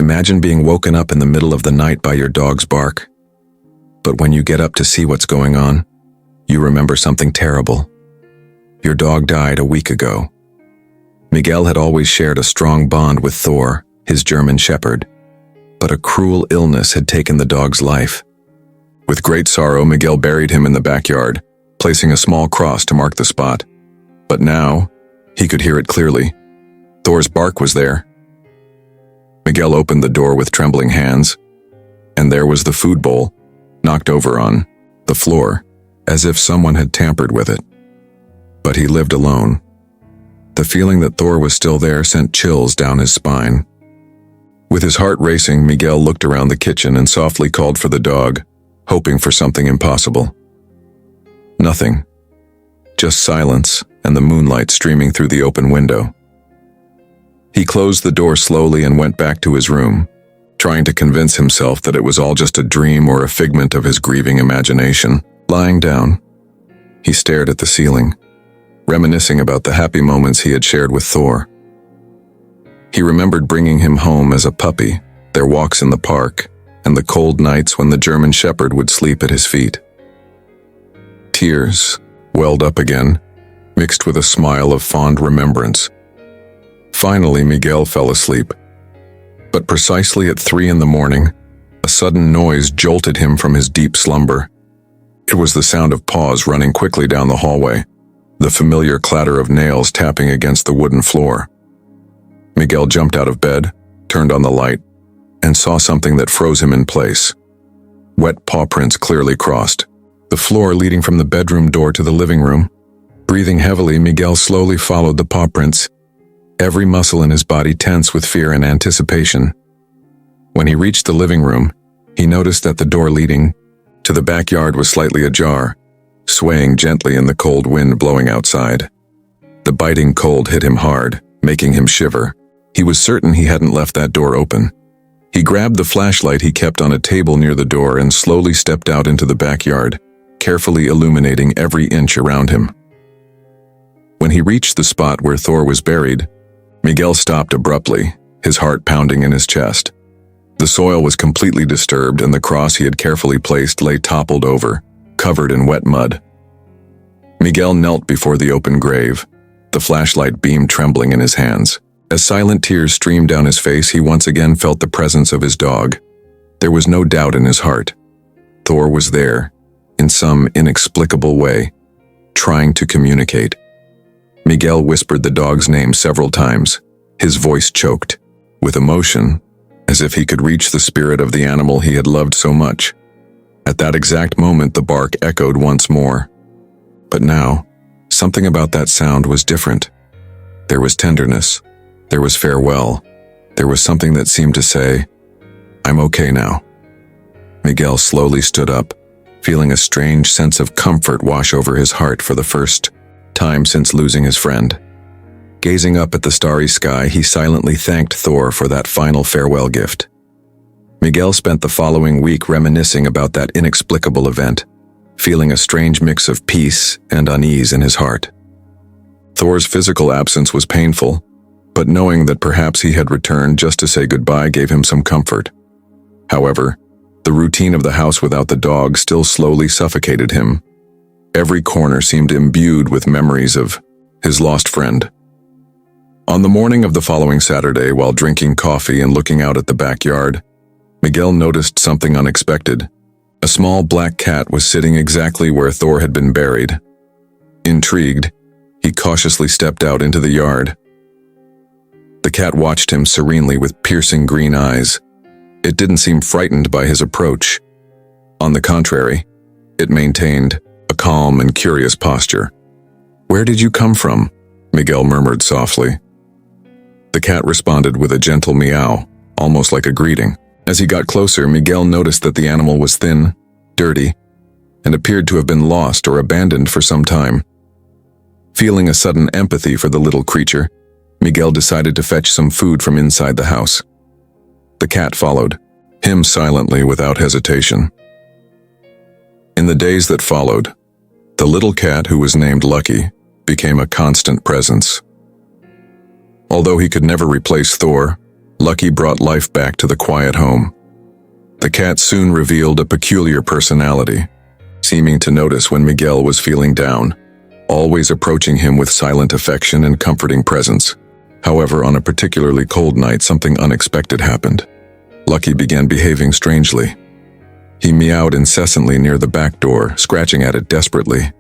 Imagine being woken up in the middle of the night by your dog's bark. But when you get up to see what's going on, you remember something terrible. Your dog died a week ago. Miguel had always shared a strong bond with Thor, his German shepherd, but a cruel illness had taken the dog's life. With great sorrow, Miguel buried him in the backyard, placing a small cross to mark the spot. But now, he could hear it clearly. Thor's bark was there. Miguel opened the door with trembling hands, and there was the food bowl, knocked over on the floor, as if someone had tampered with it. But he lived alone. The feeling that Thor was still there sent chills down his spine. With his heart racing, Miguel looked around the kitchen and softly called for the dog, hoping for something impossible. Nothing. Just silence and the moonlight streaming through the open window. He closed the door slowly and went back to his room, trying to convince himself that it was all just a dream or a figment of his grieving imagination. Lying down, he stared at the ceiling, reminiscing about the happy moments he had shared with Thor. He remembered bringing him home as a puppy, their walks in the park, and the cold nights when the German shepherd would sleep at his feet. Tears welled up again, mixed with a smile of fond remembrance. Finally, Miguel fell asleep. But precisely at 3 a.m, a sudden noise jolted him from his deep slumber. It was the sound of paws running quickly down the hallway, the familiar clatter of nails tapping against the wooden floor. Miguel jumped out of bed, turned on the light, and saw something that froze him in place. Wet paw prints clearly crossed the floor leading from the bedroom door to the living room. Breathing heavily, Miguel slowly followed the paw prints, every muscle in his body tense with fear and anticipation. When he reached the living room, he noticed that the door leading to the backyard was slightly ajar, swaying gently in the cold wind blowing outside. The biting cold hit him hard, making him shiver. He was certain he hadn't left that door open. He grabbed the flashlight he kept on a table near the door and slowly stepped out into the backyard, carefully illuminating every inch around him. When he reached the spot where Thor was buried, Miguel stopped abruptly, his heart pounding in his chest. The soil was completely disturbed and the cross he had carefully placed lay toppled over, covered in wet mud. Miguel knelt before the open grave, the flashlight beam trembling in his hands. As silent tears streamed down his face, he once again felt the presence of his dog. There was no doubt in his heart. Thor was there, in some inexplicable way, trying to communicate. Miguel whispered the dog's name several times, his voice choked with emotion, as if he could reach the spirit of the animal he had loved so much. At that exact moment, the bark echoed once more. But now, something about that sound was different. There was tenderness. There was farewell. There was something that seemed to say, "I'm okay now." Miguel slowly stood up, feeling a strange sense of comfort wash over his heart for the first time since losing his friend. Gazing up at the starry sky, he silently thanked Thor for that final farewell gift. Miguel spent the following week reminiscing about that inexplicable event, feeling a strange mix of peace and unease in his heart. Thor's physical absence was painful, but knowing that perhaps he had returned just to say goodbye gave him some comfort. However, the routine of the house without the dog still slowly suffocated him. Every corner seemed imbued with memories of his lost friend. On the morning of the following Saturday, while drinking coffee and looking out at the backyard, Miguel noticed something unexpected. A small black cat was sitting exactly where Thor had been buried. Intrigued, he cautiously stepped out into the yard. The cat watched him serenely with piercing green eyes. It didn't seem frightened by his approach. On the contrary, it maintained a calm and curious posture. "Where did you come from?" Miguel murmured softly. The cat responded with a gentle meow, almost like a greeting. As he got closer, Miguel noticed that the animal was thin, dirty, and appeared to have been lost or abandoned for some time. Feeling a sudden empathy for the little creature, Miguel decided to fetch some food from inside the house. The cat followed, him silently without hesitation. In the days that followed, the little cat, who was named Lucky, became a constant presence. Although he could never replace Thor, Lucky brought life back to the quiet home. The cat soon revealed a peculiar personality, seeming to notice when Miguel was feeling down, always approaching him with silent affection and comforting presence. However, on a particularly cold night, something unexpected happened. Lucky began behaving strangely. He meowed incessantly near the back door, scratching at it desperately.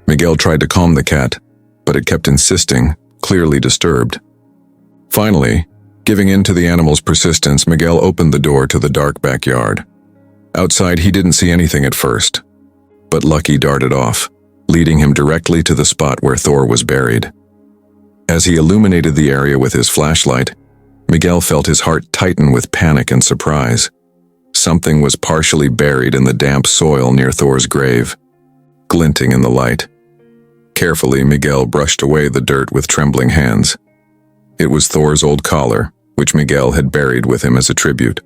Miguel tried to calm the cat, but it kept insisting, clearly disturbed. Finally, giving in to the animal's persistence, Miguel opened the door to the dark backyard. Outside, he didn't see anything at first, but Lucky darted off, leading him directly to the spot where Thor was buried. As he illuminated the area with his flashlight, Miguel felt his heart tighten with panic and surprise. Something was partially buried in the damp soil near Thor's grave, glinting in the light. Carefully, Miguel brushed away the dirt with trembling hands. It was Thor's old collar, which Miguel had buried with him as a tribute.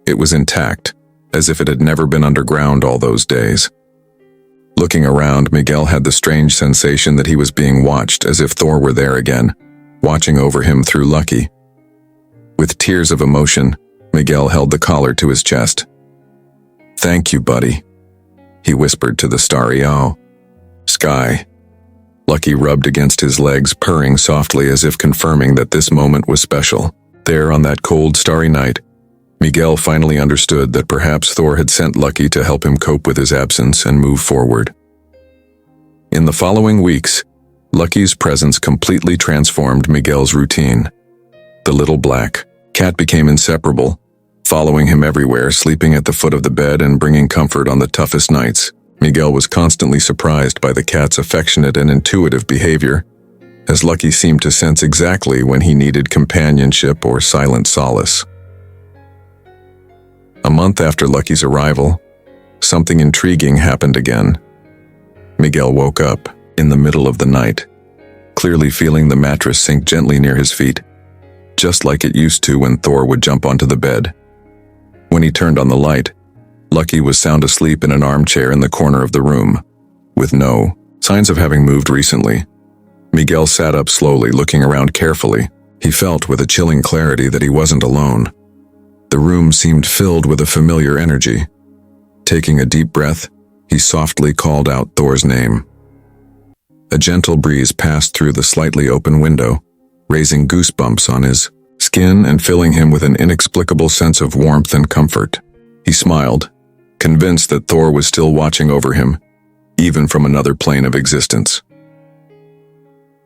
It was intact, as if it had never been underground all those days. Looking around, Miguel had the strange sensation that he was being watched, as if Thor were there again, watching over him through Lucky. With tears of emotion, Miguel held the collar to his chest. "Thank you, buddy," he whispered to the starry sky. Lucky rubbed against his legs, purring softly as if confirming that this moment was special. There, on that cold, starry night, Miguel finally understood that perhaps Thor had sent Lucky to help him cope with his absence and move forward. In the following weeks, Lucky's presence completely transformed Miguel's routine. The little black cat became inseparable, following him everywhere, sleeping at the foot of the bed and bringing comfort on the toughest nights. Miguel was constantly surprised by the cat's affectionate and intuitive behavior, as Lucky seemed to sense exactly when he needed companionship or silent solace. A month after Lucky's arrival, something intriguing happened again. Miguel woke up in the middle of the night, clearly feeling the mattress sink gently near his feet, just like it used to when Thor would jump onto the bed. When he turned on the light, Lucky was sound asleep in an armchair in the corner of the room, with no signs of having moved recently. Miguel sat up slowly, looking around carefully. He felt with a chilling clarity that he wasn't alone. The room seemed filled with a familiar energy. Taking a deep breath, he softly called out Thor's name. A gentle breeze passed through the slightly open window, raising goosebumps on his skin and filling him with an inexplicable sense of warmth and comfort. He smiled, convinced that Thor was still watching over him, even from another plane of existence.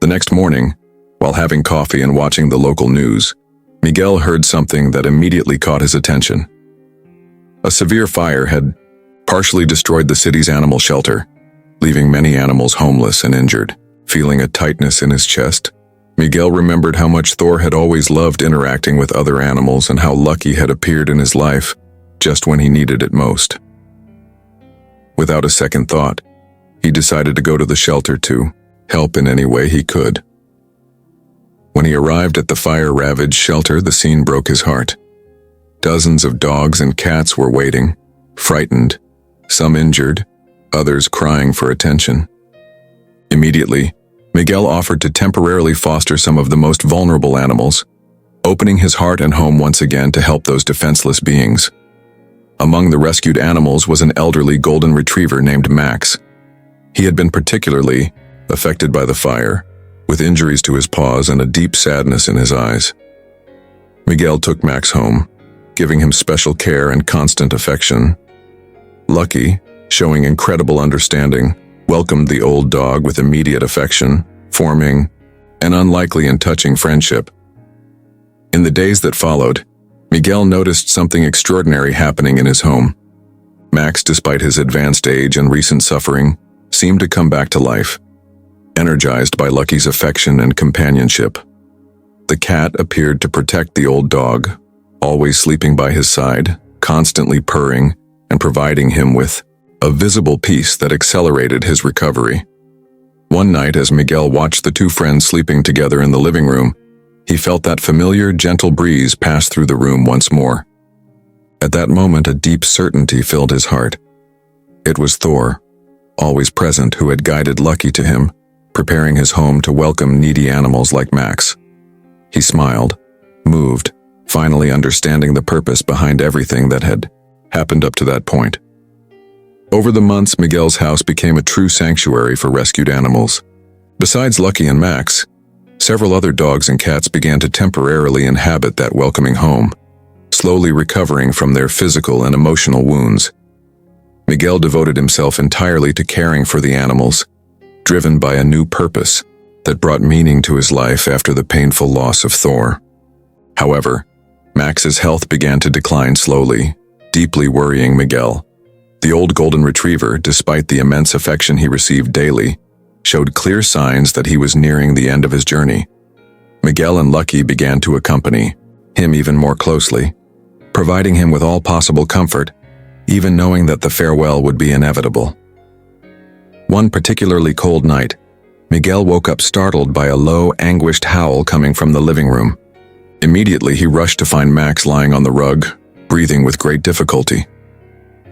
The next morning, while having coffee and watching the local news, Miguel heard something that immediately caught his attention. A severe fire had partially destroyed the city's animal shelter, leaving many animals homeless and injured. Feeling a tightness in his chest, Miguel remembered how much Thor had always loved interacting with other animals and how Lucky had appeared in his life just when he needed it most. Without a second thought, he decided to go to the shelter to help in any way he could. When he arrived at the fire-ravaged shelter, the scene broke his heart. Dozens of dogs and cats were waiting, frightened, some injured, others crying for attention. Immediately, Miguel offered to temporarily foster some of the most vulnerable animals, opening his heart and home once again to help those defenseless beings. Among the rescued animals was an elderly golden retriever named Max. He had been particularly affected by the fire, with injuries to his paws and a deep sadness in his eyes. Miguel took Max home, giving him special care and constant affection. Lucky, showing incredible understanding, welcomed the old dog with immediate affection, forming an unlikely and touching friendship. In the days that followed, Miguel noticed something extraordinary happening in his home. Max, despite his advanced age and recent suffering, seemed to come back to life, energized by Lucky's affection and companionship. The cat appeared to protect the old dog, always sleeping by his side, constantly purring, and providing him with a visible peace that accelerated his recovery. One night, as Miguel watched the two friends sleeping together in the living room, he felt that familiar, gentle breeze pass through the room once more. At that moment, a deep certainty filled his heart. It was Thor, always present, who had guided Lucky to him, preparing his home to welcome needy animals like Max. He smiled, moved, finally understanding the purpose behind everything that had happened up to that point. Over the months, Miguel's house became a true sanctuary for rescued animals. Besides Lucky and Max, several other dogs and cats began to temporarily inhabit that welcoming home, slowly recovering from their physical and emotional wounds. Miguel devoted himself entirely to caring for the animals, driven by a new purpose that brought meaning to his life after the painful loss of Thor. However, Max's health began to decline slowly, deeply worrying Miguel. The old golden retriever, despite the immense affection he received daily, showed clear signs that he was nearing the end of his journey. Miguel and Lucky began to accompany him even more closely, providing him with all possible comfort, even knowing that the farewell would be inevitable. One particularly cold night, Miguel woke up startled by a low, anguished howl coming from the living room. Immediately, he rushed to find Max lying on the rug, breathing with great difficulty.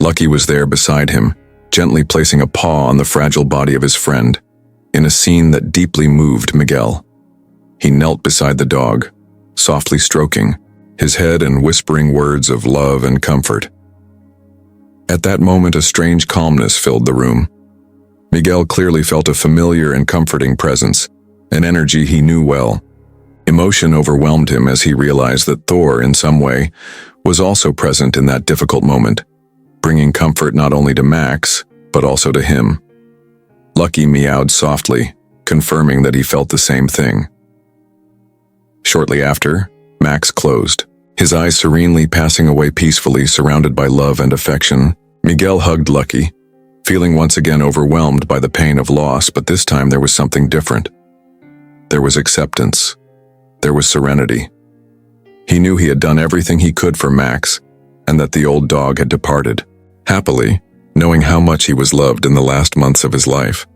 Lucky was there beside him, gently placing a paw on the fragile body of his friend, in a scene that deeply moved Miguel. He knelt beside the dog, softly stroking his head and whispering words of love and comfort. At that moment, a strange calmness filled the room. Miguel clearly felt a familiar and comforting presence, an energy he knew well. Emotion overwhelmed him as he realized that Thor, in some way, was also present in that difficult moment, bringing comfort not only to Max, but also to him. Lucky meowed softly, confirming that he felt the same thing. Shortly after, Max closed, his eyes serenely passing away peacefully, surrounded by love and affection. Miguel hugged Lucky, feeling once again overwhelmed by the pain of loss, but this time there was something different. There was acceptance. There was serenity. He knew he had done everything he could for Max, and that the old dog had departed, happily, knowing how much he was loved in the last months of his life.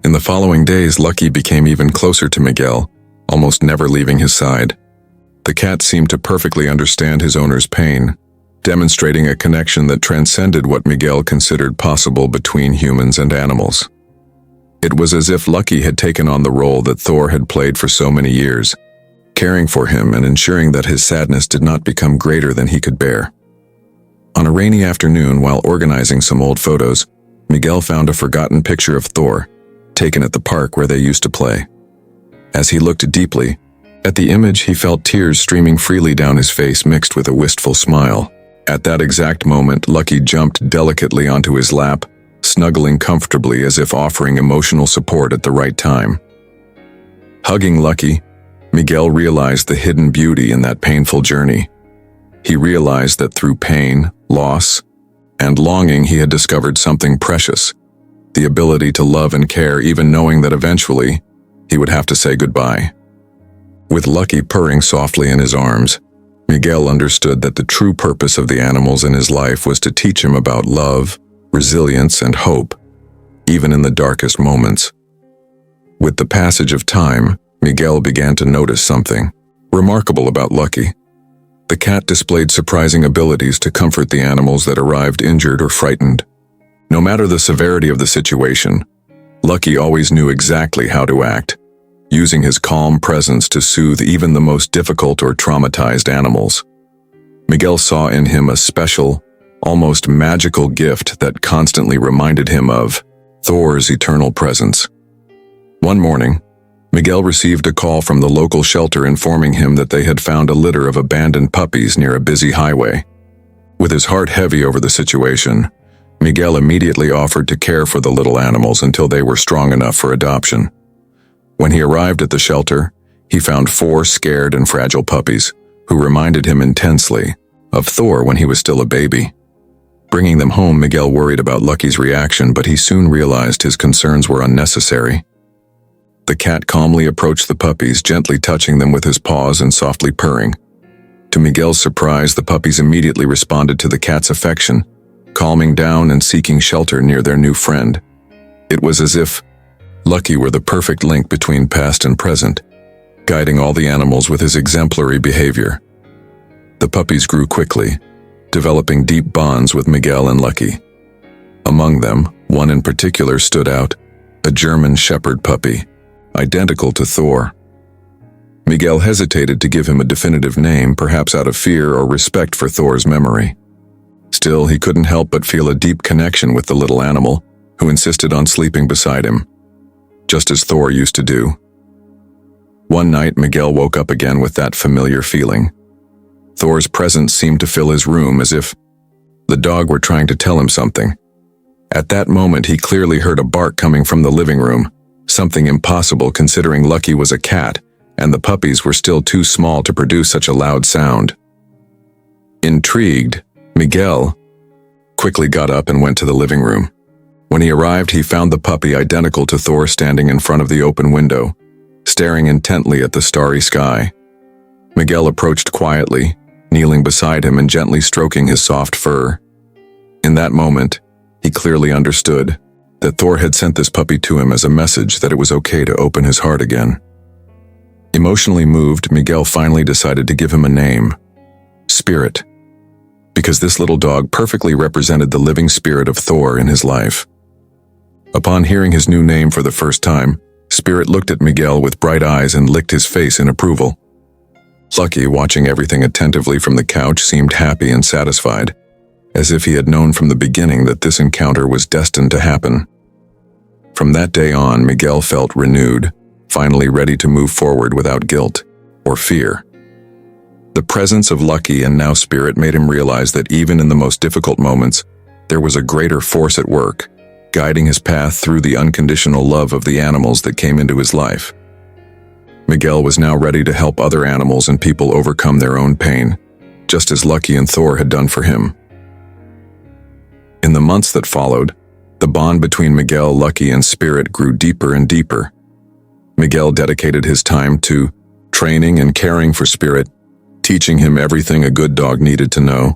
In the following days, Lucky became even closer to Miguel, almost never leaving his side. The cat seemed to perfectly understand his owner's pain, demonstrating a connection that transcended what Miguel considered possible between humans and animals. It was as if Lucky had taken on the role that Thor had played for so many years, caring for him and ensuring that his sadness did not become greater than he could bear. On a rainy afternoon, while organizing some old photos, Miguel found a forgotten picture of Thor, taken at the park where they used to play. As he looked deeply at the image, he felt tears streaming freely down his face, mixed with a wistful smile. At that exact moment, Lucky jumped delicately onto his lap, snuggling comfortably as if offering emotional support at the right time. Hugging Lucky, Miguel realized the hidden beauty in that painful journey. He realized that through pain, loss, and longing, he had discovered something precious, the ability to love and care, even knowing that eventually he would have to say goodbye. With Lucky purring softly in his arms, Miguel understood that the true purpose of the animals in his life was to teach him about love, resilience, and hope, even in the darkest moments. With the passage of time, Miguel began to notice something remarkable about Lucky. The cat displayed surprising abilities to comfort the animals that arrived injured or frightened. No matter the severity of the situation, Lucky always knew exactly how to act, using his calm presence to soothe even the most difficult or traumatized animals. Miguel saw in him a special, almost magical gift that constantly reminded him of Thor's eternal presence. One morning, Miguel received a call from the local shelter informing him that they had found a litter of abandoned puppies near a busy highway. With his heart heavy over the situation, Miguel immediately offered to care for the little animals until they were strong enough for adoption. When he arrived at the shelter, he found 4 scared and fragile puppies who reminded him intensely of Thor when he was still a baby. Bringing them home, Miguel worried about Lucky's reaction, but he soon realized his concerns were unnecessary. The cat calmly approached the puppies, gently touching them with his paws and softly purring. To Miguel's surprise, the puppies immediately responded to the cat's affection, calming down and seeking shelter near their new friend. It was as if Lucky were the perfect link between past and present, guiding all the animals with his exemplary behavior. The puppies grew quickly, developing deep bonds with Miguel and Lucky. Among them, one in particular stood out, a German Shepherd puppy, identical to Thor. Miguel hesitated to give him a definitive name, perhaps out of fear or respect for Thor's memory. Still, he couldn't help but feel a deep connection with the little animal, who insisted on sleeping beside him, just as Thor used to do. One night, Miguel woke up again with that familiar feeling. Thor's presence seemed to fill his room, as if the dog were trying to tell him something. At that moment, he clearly heard a bark coming from the living room, something impossible considering Lucky was a cat, and the puppies were still too small to produce such a loud sound. Intrigued, Miguel quickly got up and went to the living room. When he arrived, he found the puppy identical to Thor standing in front of the open window, staring intently at the starry sky. Miguel approached quietly, kneeling beside him and gently stroking his soft fur. In that moment, he clearly understood that Thor had sent this puppy to him as a message that it was okay to open his heart again. Emotionally moved, Miguel finally decided to give him a name, Spirit, because this little dog perfectly represented the living spirit of Thor in his life. Upon hearing his new name for the first time, Spirit looked at Miguel with bright eyes and licked his face in approval. Lucky, watching everything attentively from the couch, seemed happy and satisfied, as if he had known from the beginning that this encounter was destined to happen. From that day on, Miguel felt renewed, finally ready to move forward without guilt or fear. The presence of Lucky and now Spirit made him realize that even in the most difficult moments, there was a greater force at work, guiding his path through the unconditional love of the animals that came into his life. Miguel was now ready to help other animals and people overcome their own pain, just as Lucky and Thor had done for him. In the months that followed, the bond between Miguel, Lucky, and Spirit grew deeper and deeper. Miguel dedicated his time to training and caring for Spirit, teaching him everything a good dog needed to know,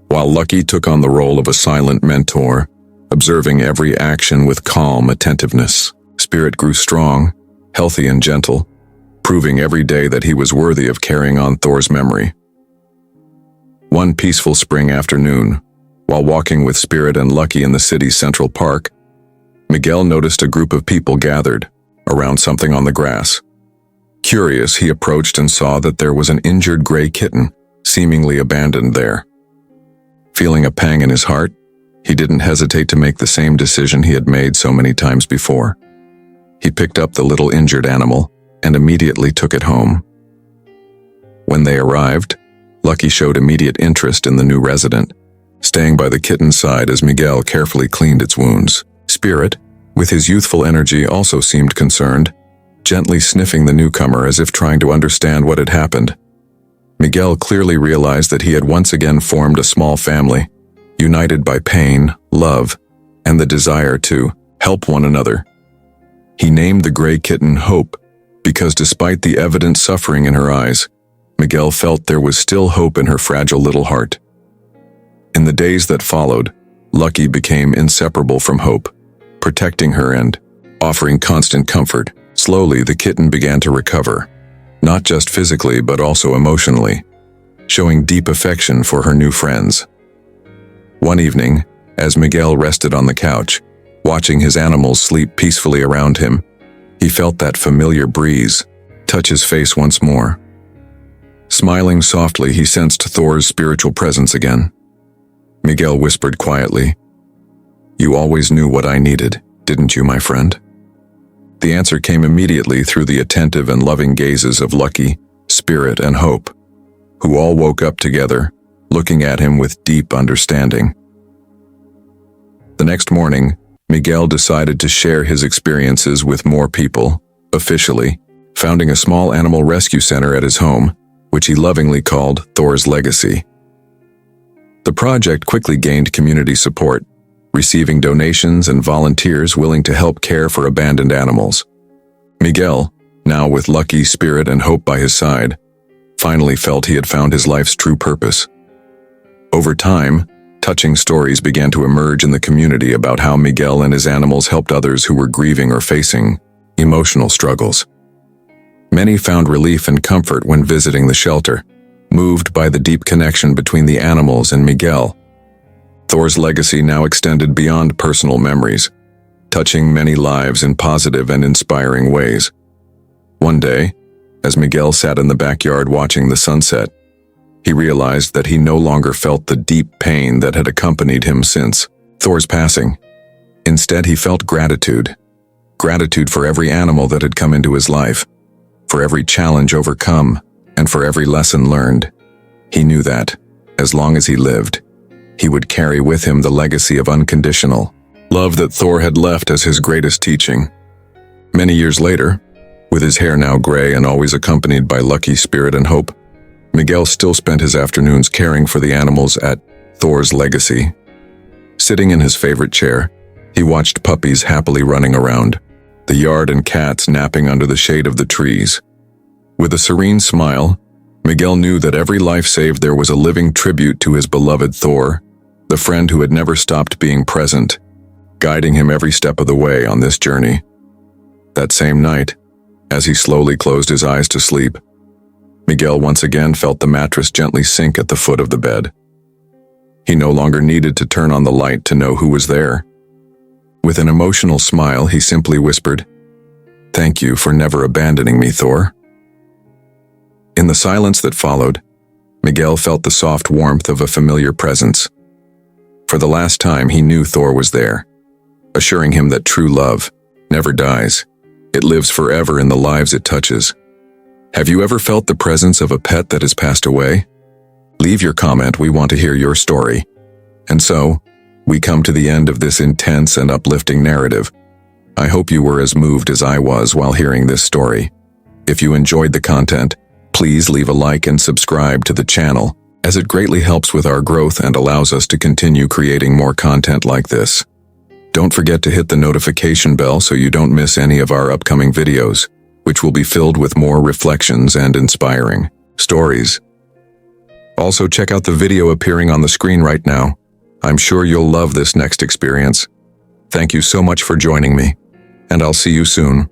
while Lucky took on the role of a silent mentor, observing every action with calm attentiveness. Spirit grew strong, healthy, and gentle, proving every day that he was worthy of carrying on Thor's memory. One peaceful spring afternoon, while walking with Spirit and Lucky in the city's Central Park, Miguel noticed a group of people gathered around something on the grass. Curious, he approached and saw that there was an injured gray kitten, seemingly abandoned there. Feeling a pang in his heart, he didn't hesitate to make the same decision he had made so many times before. He picked up the little injured animal and immediately took it home. When they arrived, Lucky showed immediate interest in the new resident, staying by the kitten's side as Miguel carefully cleaned its wounds. Spirit, with his youthful energy, also seemed concerned, gently sniffing the newcomer as if trying to understand what had happened. Miguel clearly realized that he had once again formed a small family, united by pain, love, and the desire to help one another. He named the gray kitten Hope, because despite the evident suffering in her eyes, Miguel felt there was still hope in her fragile little heart. In the days that followed, Lucky became inseparable from Hope, protecting her and offering constant comfort. Slowly, the kitten began to recover, not just physically but also emotionally, showing deep affection for her new friends. One evening, as Miguel rested on the couch, watching his animals sleep peacefully around him, he felt that familiar breeze touch his face once more. Smiling softly, he sensed Thor's spiritual presence again. Miguel whispered quietly, "You always knew what I needed, didn't you, my friend?" The answer came immediately through the attentive and loving gazes of Lucky, Spirit, and Hope, who all woke up together, looking at him with deep understanding. The next morning, Miguel decided to share his experiences with more people, officially, founding a small animal rescue center at his home, which he lovingly called Thor's Legacy. The project quickly gained community support, receiving donations and volunteers willing to help care for abandoned animals. Miguel, now with Lucky, Spirit, and Hope by his side, finally felt he had found his life's true purpose. Over time, touching stories began to emerge in the community about how Miguel and his animals helped others who were grieving or facing emotional struggles. Many found relief and comfort when visiting the shelter, moved by the deep connection between the animals and Miguel. Thor's legacy now extended beyond personal memories, touching many lives in positive and inspiring ways. One day, As Miguel sat in the backyard watching the sunset, he realized that he no longer felt the deep pain that had accompanied him since Thor's passing. Instead, he felt gratitude. Gratitude for every animal that had come into his life, for every challenge overcome, and for every lesson learned. He knew that, as long as he lived, he would carry with him the legacy of unconditional love that Thor had left as his greatest teaching. Many years later, with his hair now gray and always accompanied by lucky spirit and hope, Miguel still spent his afternoons caring for the animals at Thor's legacy. Sitting in his favorite chair, he watched puppies happily running around, the yard and cats napping under the shade of the trees. With a serene smile, Miguel knew that every life saved there was a living tribute to his beloved Thor, the friend who had never stopped being present, guiding him every step of the way on this journey. That same night, as he slowly closed his eyes to sleep, Miguel once again felt the mattress gently sink at the foot of the bed. He no longer needed to turn on the light to know who was there. With an emotional smile, he simply whispered, "Thank you for never abandoning me, Thor." In the silence that followed, Miguel felt the soft warmth of a familiar presence. For the last time, he knew Thor was there, assuring him that true love never dies. It lives forever in the lives it touches. Have you ever felt the presence of a pet that has passed away? Leave your comment, we want to hear your story. And so, we come to the end of this intense and uplifting narrative. I hope you were as moved as I was while hearing this story. If you enjoyed the content, please leave a like and subscribe to the channel, as it greatly helps with our growth and allows us to continue creating more content like this. Don't forget to hit the notification bell so you don't miss any of our upcoming videos, which will be filled with more reflections and inspiring stories. Also, check out the video appearing on the screen right now. I'm sure you'll love this next experience. Thank you so much for joining me, and I'll see you soon.